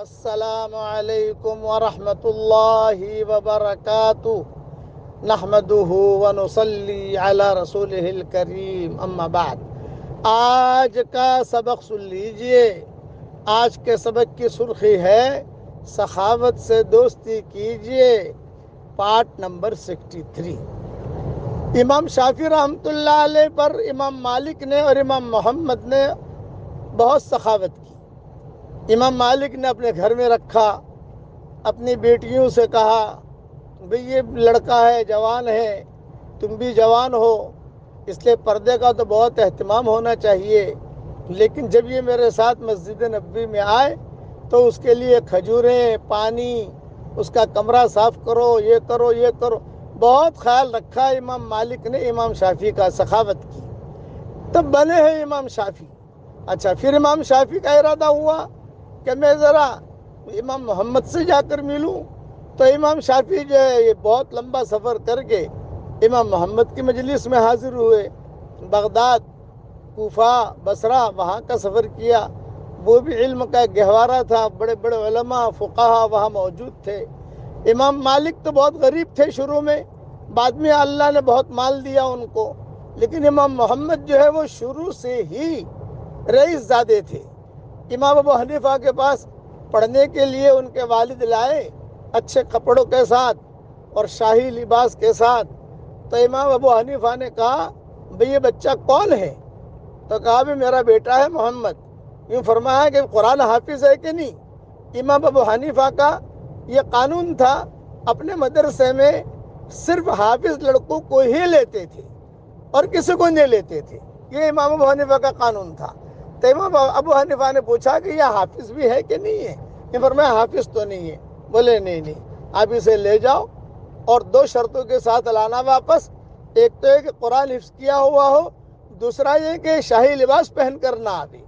السلام علیکم ورحمۃ اللہ وبرکاتہ نحمدہ ونصلی علی رسولہ الکریم اما بعد۔ آج کا سبق سن لیجئے۔ آج کے سبق کی سرخی ہے سخاوت سے دوستی کیجئے، پارٹ نمبر 63۔ امام شافعی رحمۃ اللہ علیہ پر امام مالک نے اور امام محمد نے بہت سخاوت کی۔ امام مالک نے اپنے گھر میں رکھا، اپنی بیٹیوں سے کہا بھئی یہ لڑکا ہے، جوان ہے، تم بھی جوان ہو، اس لیے پردے کا تو بہت اہتمام ہونا چاہیے، لیکن جب یہ میرے ساتھ مسجد نبوی میں آئے تو اس کے لیے کھجوریں، پانی، اس کا کمرہ صاف کرو، یہ کرو یہ کرو۔ بہت خیال رکھا امام مالک نے امام شافعی کا، سخاوت کی، تب بنے ہیں امام شافعی۔ اچھا، پھر امام شافعی کا ارادہ ہوا کہ میں ذرا امام محمد سے جا کر ملوں، تو امام شافعی جو ہے یہ بہت لمبا سفر کر کے امام محمد کی مجلس میں حاضر ہوئے۔ بغداد، کوفہ، بصرہ، وہاں کا سفر کیا۔ وہ بھی علم کا ایک گہوارہ تھا، بڑے بڑے علماء، فقہا وہاں موجود تھے۔ امام مالک تو بہت غریب تھے شروع میں، بعد میں اللہ نے بہت مال دیا ان کو، لیکن امام محمد جو ہے وہ شروع سے ہی رئیس زادے تھے۔ امام ابو حنیفہ کے پاس پڑھنے کے لیے ان کے والد لائے، اچھے کپڑوں کے ساتھ اور شاہی لباس کے ساتھ، تو امام ابو حنیفہ نے کہا بھئی یہ بچہ کون ہے؟ تو کہا بھی میرا بیٹا ہے محمد۔ یوں فرمایا کہ قرآن حافظ ہے کہ نہیں؟ امام ابو حنیفہ کا یہ قانون تھا، اپنے مدرسے میں صرف حافظ لڑکوں کو ہی لیتے تھے اور کسی کو نہیں لیتے تھے، یہ امام ابو حنیفہ کا قانون تھا۔ تو امام ابو حنیفہ نے پوچھا کہ یہ حافظ بھی ہے کہ نہیں ہے؟ یہ فرمایا حافظ تو نہیں ہے۔ بولے نہیں، آپ اسے لے جاؤ اور 2 شرطوں کے ساتھ لانا واپس۔ ایک تو ہے کہ قرآن حفظ کیا ہوا ہو، دوسرا یہ کہ شاہی لباس پہن کر نہ آوے۔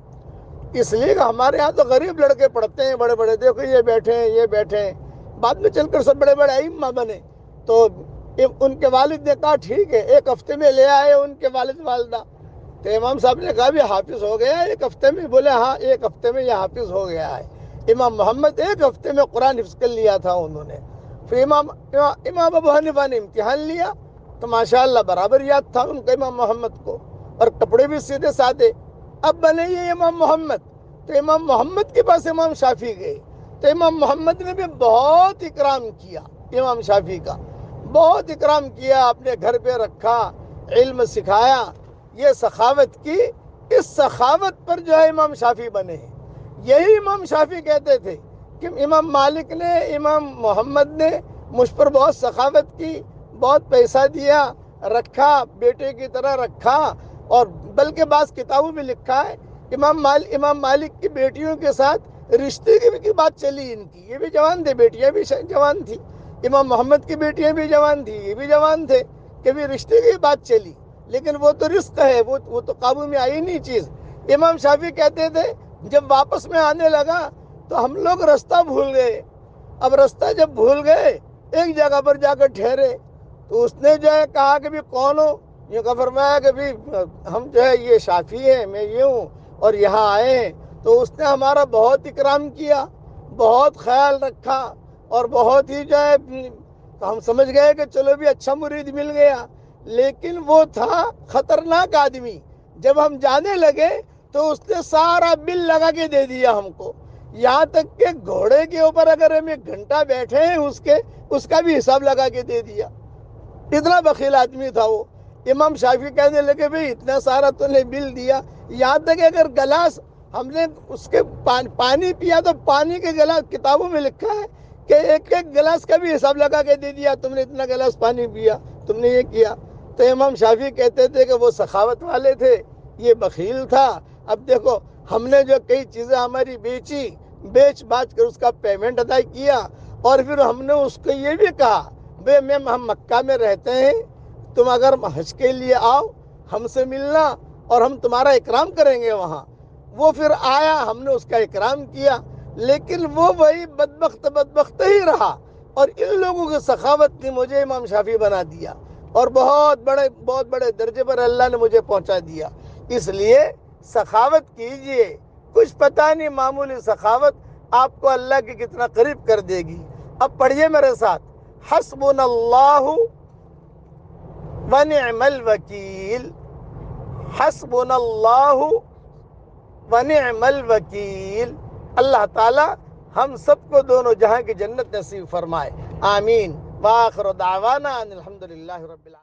اس لیے کہ ہمارے ہاں تو غریب لڑکے پڑھتے ہیں، بڑے بڑے، دیکھو یہ بیٹھے ہیں یہ بیٹھے ہیں، بعد میں چل کر سب بڑے بڑے ائمہ بنے۔ تو ان کے والد نے کہا ٹھیک ہے، 1 ہفتے میں لے آئے ان کے والد والدہ۔ تو امام صاحب نے کہا بھی حافظ ہو گیا 1 ہفتے میں؟ بولے ہاں 1 ہفتے میں یہ حافظ ہو گیا ہے۔ امام محمد 1 ہفتے میں قرآن حفظ کر لیا تھا انہوں نے۔ پھر امام ابو حنیفہ نے امتحان لیا تو ماشاءاللہ برابر یاد تھا ان کا امام محمد کو، اور کپڑے بھی سیدھے سادے۔ اب بنے یہ امام محمد، تو امام محمد کے پاس امام شافعی گئے، تو امام محمد نے بھی بہت اکرام کیا، امام شافعی کا بہت اکرام کیا، اپنے گھر پہ رکھا، علم سکھایا، یہ سخاوت کی۔ اس سخاوت پر جو ہے امام شافعی بنے ہیں۔ یہی امام شافعی کہتے تھے کہ امام مالک نے، امام محمد نے مجھ پر بہت سخاوت کی، بہت پیسہ دیا، رکھا، بیٹے کی طرح رکھا، اور بلکہ بعض کتابوں میں لکھا ہے امام مالک کی بیٹیوں کے ساتھ رشتے کی بھی بات چلی ان کی، یہ بھی جوان تھے، بیٹیاں بھی جوان تھی، امام محمد کی بیٹیاں بھی جوان تھی، یہ بھی جوان تھے، کہ بھی رشتے کی بات چلی، لیکن وہ تو رزق ہے، وہ تو قابو میں آئی نہیں چیز۔ امام شافعی کہتے تھے جب واپس میں آنے لگا تو ہم لوگ رستہ بھول گئے۔ اب رستہ جب بھول گئے، ایک جگہ پر جا کر ٹھہرے، تو اس نے جو ہے کہا کہ بھی کون ہو؟ یہ کا فرمایا کہ بھی ہم جو ہے یہ شافعی ہیں، میں یہ ہوں، اور یہاں آئے ہیں۔ تو اس نے ہمارا بہت اکرام کیا، بہت خیال رکھا، اور بہت ہی جو ہے ہم سمجھ گئے کہ چلو بھی اچھا مرید مل گیا، لیکن وہ تھا خطرناک آدمی۔ جب ہم جانے لگے تو اس نے سارا بل لگا کے دے دیا ہم کو، یہاں تک کہ گھوڑے کے اوپر اگر ہم 1 گھنٹہ بیٹھے ہیں اس کا بھی حساب لگا کے دے دیا۔ اتنا بخیل آدمی تھا وہ۔ امام شافعی کہنے لگے بھئی اتنا سارا تو نے بل دیا، یہاں تک اگر گلاس ہم نے اس کے پانی پیا تو پانی کے گلاس، کتابوں میں لکھا ہے کہ 1 گلاس کا بھی حساب لگا کے دے دیا، تم نے اتنا گلاس پانی پیا، تم نے یہ کیا۔ تو امام شافعی کہتے تھے کہ وہ سخاوت والے تھے، یہ بخیل تھا۔ اب دیکھو ہم نے جو کئی چیزیں ہماری بیچ باچ کر اس کا پیمنٹ ادا کیا، اور پھر ہم نے اس کو یہ بھی کہا بھئی ہم مکہ میں رہتے ہیں، تم اگر حج کے لیے آؤ ہم سے ملنا اور ہم تمہارا اکرام کریں گے وہاں۔ وہ پھر آیا، ہم نے اس کا اکرام کیا، لیکن وہ وہی بدبخت ہی رہا، اور ان لوگوں کی سخاوت نے مجھے امام شافعی بنا دیا، اور بہت بڑے درجے پر اللہ نے مجھے پہنچا دیا۔ اس لیے سخاوت کیجئے، کچھ پتہ نہیں، معمولی سخاوت آپ کو اللہ کے کتنا قریب کر دے گی۔ اب پڑھیے میرے ساتھ، حسبنا اللہ ونعم الوکیل، حسبنا اللہ ونعم الوکیل۔ اللہ تعالی ہم سب کو دونوں جہاں کی جنت نصیب فرمائے، آمین۔ وآخر دعوانا ان الحمدللہ رب العالمین۔